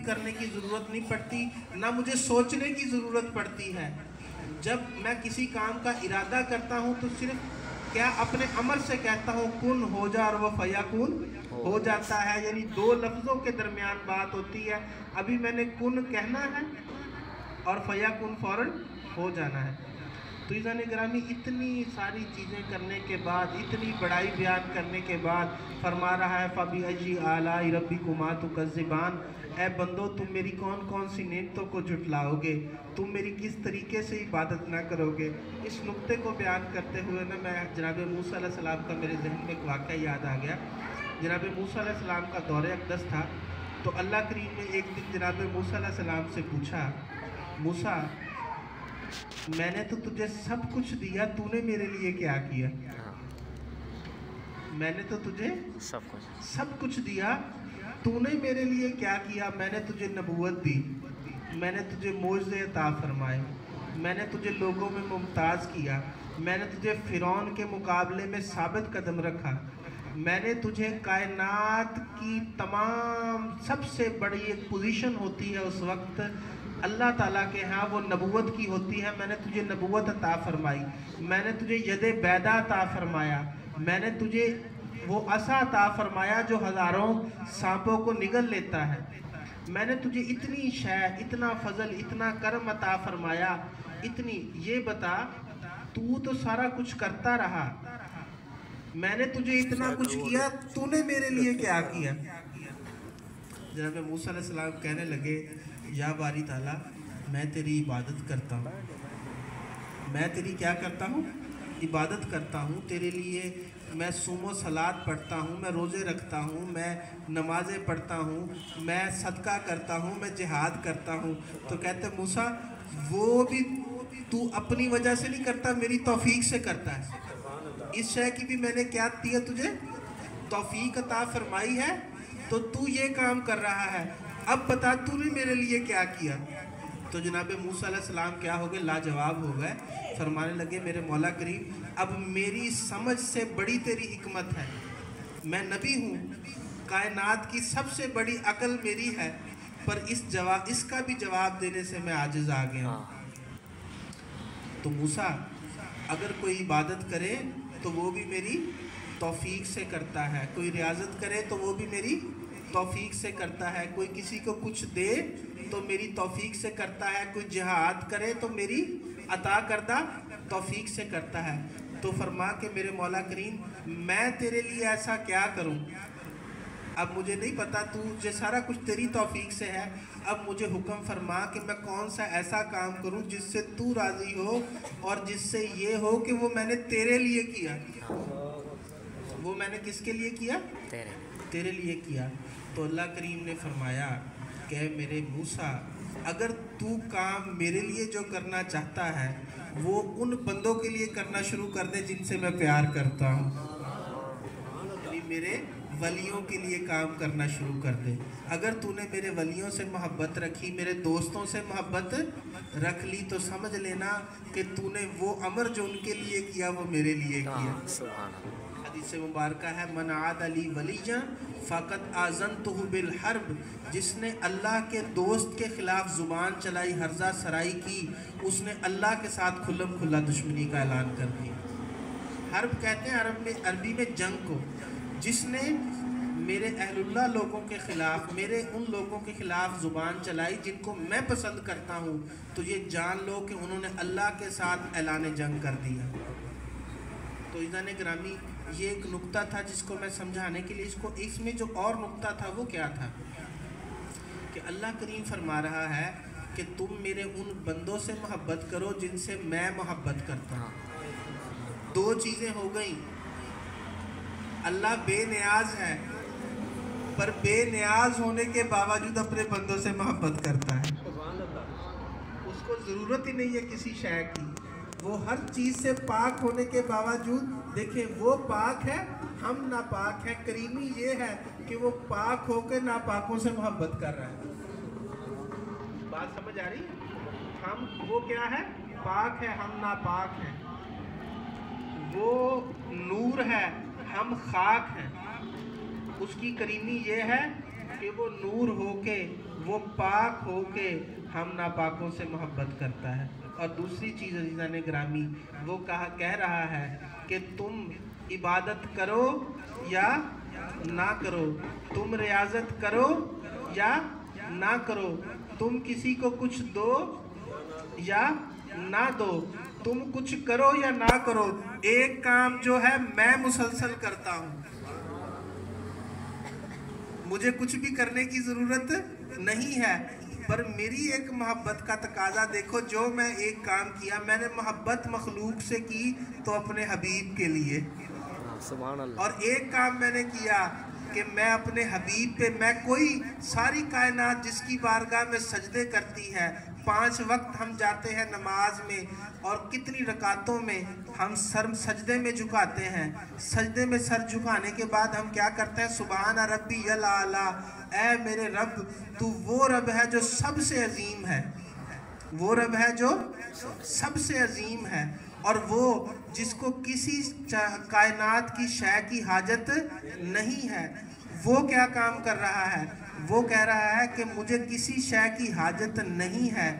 کرنے کی ضرورت نہیں پڑتی، نہ مجھے سوچنے کی ضرورت پڑتی ہے۔ جب میں کسی کام کا ارادہ کرتا ہوں تو صرف کیا اپنے عمل سے کہتا ہوں کن ہو جا، اور وہ فیکون ہو جاتا ہے، یعنی دو لفظوں کے درمیان بات ہوتی ہے۔ ابھی میں نے کن کہنا ہے اور فیکون فوراً ہو جانا ہے۔ تو عزیزان گرامی، اتنی ساری چیزیں کرنے کے بعد، اتنی بڑائی بیان کرنے کے بعد فرما رہا ہے فَبِأَيِّ آلَاءِ رَبِّكُمَا تُكَذِّبَانِ، اے بندو تم میری کون کون سی نعمتوں کو جھٹلاؤ گے، تم میری کس طریقے سے عبادت نہ کرو گے۔ اس نقطے کو بیان کرتے ہوئے نا میں جناب موسیٰ علیہ السلام کا میرے ذہن میں ایک واقعہ یاد آ گیا۔ جناب موسیٰ علیہ السلام کا دور اقدس تھا، تو اللہ کریم نے ایک دن جناب موسیٰ علیہ السلام سے پوچھا، موسیٰ میں نے تو تجھے سب کچھ دیا، تو نے میرے لیے کیا کیا؟ میں نے تو تجھے سب کچھ دیا، تو نے میرے لیے کیا کیا؟ میں نے تجھے نبوت دی، میں نے تجھے معجزے عطا فرمائے، میں نے تجھے لوگوں میں ممتاز کیا، میں نے تجھے فرعون کے مقابلے میں ثابت قدم رکھا، میں نے تجھے کائنات کی تمام سب سے بڑی ایک پوزیشن ہوتی ہے اس وقت اللہ تعالیٰ کے ہاں، وہ نبوت کی ہوتی ہے، میں نے تجھے نبوت عطا فرمائی، میں نے تجھے ید بیضا عطا فرمایا، میں نے تجھے وہ عصا عطا فرمایا جو ہزاروں سانپوں کو نگل لیتا ہے، میں نے تجھے اتنی شے، اتنا فضل، اتنا کرم عطا فرمایا، اتنی، یہ بتا تو سارا کچھ کرتا رہا، میں نے تجھے اتنا کچھ کیا، تو نے میرے لیے کیا کیا؟ جناب موسیٰ علیہ السلام کہنے لگے، یا باری تعالیٰ میں تیری عبادت کرتا ہوں، میں تیری کیا کرتا ہوں؟ عبادت کرتا ہوں، تیرے لیے میں صوم و صلات پڑھتا ہوں، میں روزے رکھتا ہوں، میں نمازیں پڑھتا ہوں، میں صدقہ کرتا ہوں، میں جہاد کرتا ہوں۔ تو کہتے ہیں موسیٰ وہ بھی تو اپنی وجہ سے نہیں کرتا، میری توفیق سے کرتا ہے۔ اس شے کی بھی میں نے کیا دیا تجھے؟ توفیق عطا فرمائی ہے، تو یہ کام کر رہا ہے، اب بتا تو نے میرے لیے کیا کیا؟ تو جناب موسیٰ علیہ السلام کیا ہو گئے؟ لاجواب ہو گئے، فرمانے لگے میرے مولا کریم اب میری سمجھ سے بڑی تیری حکمت ہے، میں نبی ہوں، کائنات کی سب سے بڑی عقل میری ہے، پر اس کا بھی جواب دینے سے میں عاجز آ گیا ہوں۔ تو موسیٰ اگر کوئی عبادت کرے تو وہ بھی میری توفیق سے کرتا ہے، کوئی ریاضت کرے تو وہ بھی میری توفیق سے کرتا ہے، کوئی کسی کو کچھ دے تو میری توفیق سے کرتا ہے، کوئی جہاد کرے تو میری عطا کردہ توفیق سے کرتا ہے۔ تو فرما کہ میرے مولا کریم میں تیرے لیے ایسا کیا کروں؟ اب مجھے نہیں پتا، تجھے سارا کچھ تیری توفیق سے ہے، اب مجھے حکم فرما کہ میں کون سا ایسا کام کروں جس سے تو راضی ہو اور جس سے یہ ہو کہ وہ میں نے تیرے لیے کیا۔ وہ میں نے کس کے لیے کیا؟ تیرے لیے کیا۔ تو اللہ کریم نے فرمایا کہ میرے موسیٰ اگر تو کام میرے لیے جو کرنا چاہتا ہے وہ ان بندوں کے لیے کرنا شروع کر دے جن سے میں پیار کرتا ہوں، یعنی میرے ولیوں کے لیے کام کرنا شروع کر دے۔ اگر تو نے میرے ولیوں سے محبت رکھی، میرے دوستوں سے محبت رکھ لی، تو سمجھ لینا کہ تو نے وہ امر جو ان کے لیے کیا وہ میرے لیے کیا۔ حدیث مبارکہ ہے من عاد لی ولیًا فقد آذنتہ بالحرب، جس نے اللہ کے دوست کے خلاف زبان چلائی، ہرزہ سرائی کی، اس نے اللہ کے ساتھ کھلم کھلا دشمنی کا اعلان کر دیا۔ حرب کہتے ہیں عربی میں جنگ کو۔ جس نے میرے اہل اللہ لوگوں کے خلاف، میرے ان لوگوں کے خلاف زبان چلائی جن کو میں پسند کرتا ہوں، تو یہ جان لو کہ انہوں نے اللہ کے ساتھ اعلان جنگ کر دیا۔ تو عزیزان گرامی یہ ایک نقطہ تھا جس کو میں سمجھانے کے لیے اس میں جو اور نقطہ تھا وہ کیا تھا کہ اللہ کریم فرما رہا ہے کہ تم میرے ان بندوں سے محبت کرو جن سے میں محبت کرتا ہوں۔ دو چیزیں ہو گئیں، اللہ بے نیاز ہے پر بے نیاز ہونے کے باوجود اپنے بندوں سے محبت کرتا ہے، اس کو ضرورت ہی نہیں ہے کسی شے کی، وہ ہر چیز سے پاک ہونے کے باوجود دیکھیں وہ پاک ہے، ہم ناپاک ہیں۔ کریمی یہ ہے کہ وہ پاک ہو کے ناپاکوں سے محبت کر رہا ہے۔ بات سمجھ آ رہی ہے؟ ہم وہ کیا ہے؟ پاک ہے، ہم ناپاک ہیں۔ وہ نور ہے، ہم خاک ہیں۔ اس کی کریمی یہ ہے کہ وہ نور ہو کے وہ پاک ہو کے ہم ناپاکوں سے محبت کرتا ہے۔ اور دوسری چیز عزیزان گرامی، وہ کہہ رہا ہے کہ تم عبادت کرو یا نہ کرو، تم ریاضت کرو یا نہ کرو، تم کسی کو کچھ دو یا نہ دو، تم کچھ کرو یا نہ کرو، ایک کام جو ہے میں مسلسل کرتا ہوں، مجھے کچھ بھی کرنے کی ضرورت نہیں ہے، پر میری ایک محبت کا تقاضا دیکھو، جو میں ایک کام کیا، میں نے محبت مخلوق سے کی تو اپنے حبیب کے لیے، سبحان اللہ، اور ایک کام میں نے کیا کہ میں اپنے حبیب پہ، میں کوئی ساری کائنات جس کی بارگاہ میں سجدے کرتی ہے، 5 وقت ہم جاتے ہیں نماز میں، اور کتنی رکعتوں میں ہم سر سجدے میں جھکاتے ہیں، سجدے میں سر جھکانے کے بعد ہم کیا کرتے ہیں؟ سبحان ربی الاعلی، اے میرے رب، تو وہ رب ہے جو سب سے عظیم ہے، وہ رب ہے جو سب سے عظیم ہے، اور وہ جس کو کسی کائنات کی شے کی حاجت نہیں ہے، وہ کیا کام کر رہا ہے؟ وہ کہہ رہا ہے کہ مجھے کسی شے کی حاجت نہیں ہے،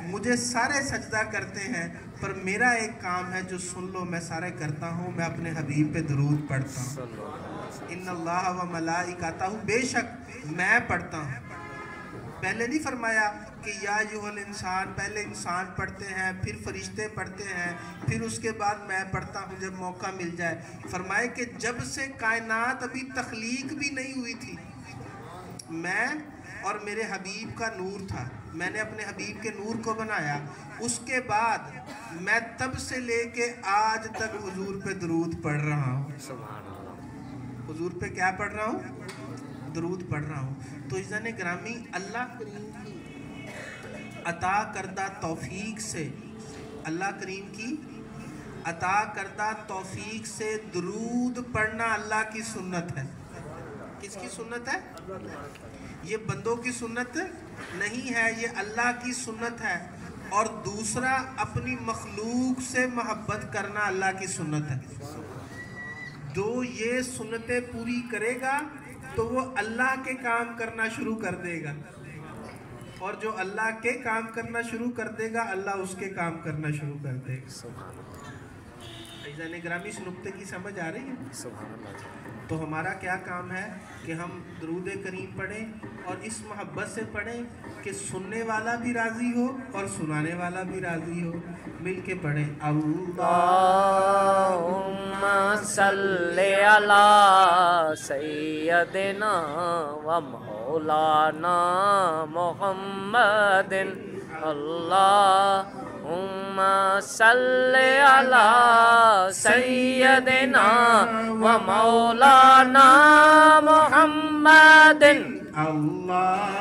مجھے سارے سجدہ کرتے ہیں، پر میرا ایک کام ہے جو سن لو میں سارے کرتا ہوں، میں اپنے حبیب پہ درود پڑھتا ہوں، ان اللہ و ملائکتہ، بے شک میں پڑھتا ہوں۔ پہلے نہیں فرمایا کہ یا ایھا الانسان، پہلے انسان پڑھتے ہیں، پھر فرشتے پڑھتے ہیں، پھر اس کے بعد میں پڑھتا ہوں جب موقع مل جائے۔ فرمائے کہ جب سے کائنات ابھی تخلیق بھی نہیں ہوئی تھی، میں اور میرے حبیب کا نور تھا، میں نے اپنے حبیب کے نور کو بنایا، اس کے بعد میں تب سے لے کے آج تک حضور پہ درود پڑھ رہا ہوں، حضور پہ کیا پڑھ رہا ہوں؟ درود پڑھ رہا ہوں۔ تو عزیزان گرامی، اللہ کریم کی عطا کردہ توفیق سے، اللہ کریم کی عطا کردہ توفیق سے درود پڑھنا اللہ کی سنت ہے۔ کس کی سنت ہے؟ یہ بندوں کی سنت نہیں ہے، یہ اللہ کی سنت ہے۔ اور دوسرا، اپنی مخلوق سے محبت کرنا اللہ کی سنت ہے۔ جو یہ سنتیں پوری کرے گا تو وہ اللہ کے کام کرنا شروع کر دے گا، اور جو اللہ کے کام کرنا شروع کر دے گا، اللہ اس کے کام کرنا شروع کر دے گا۔ عزیزان گرامی، اس نقطے کی سمجھ آ رہی ہے؟ تو ہمارا کیا کام ہے کہ ہم درود کریم پڑھیں، اور اس محبت سے پڑھیں کہ سننے والا بھی راضی ہو اور سنانے والا بھی راضی ہو۔ مل کے پڑھیں، اللہم صلی علی سیدنا و مولانا محمد، اللہم صلی علی سیدنا و مولانا محمد، اللہ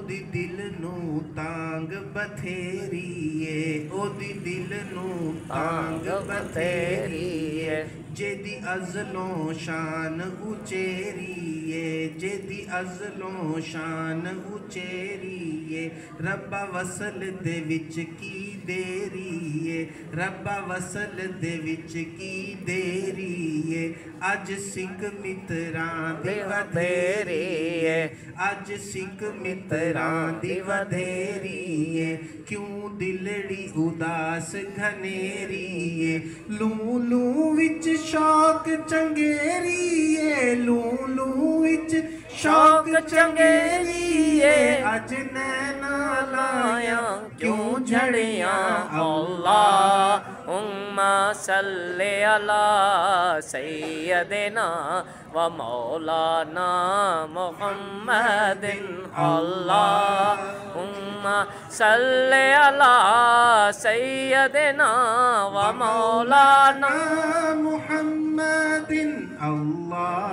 دی دل نو تانگ بتھیری ہے، او دی دل نو تانگ بتھیری ہے، جے دی ازلوں شان اچیری ہے، جے دی ازلوں شان اچیری ہے، ربا وصل دے وچ کی دیری ہے، ربا وصل دے وچ کی دیری ہے، اج سنگ متران دی ودھیری ہے، اج سنگ متران دی ودھیری ہے، کیوں دلڑی اداس گھنیری ہے، لوں لوں وچ شوق چنگیری ہے، لوں لوں وچ شوق چنگیری ہے، اج نینا لایا کیوں جھڑیاں، اللہم صلی علی سیدنا و مولانا محمد، اللہم صلی علی سیدنا و مولانا محمد، اللہ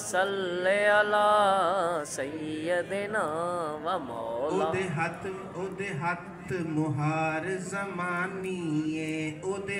صلی علی سیدنا و مولانا۔ او دے ہاتھ مہار زمانی ہے، او دے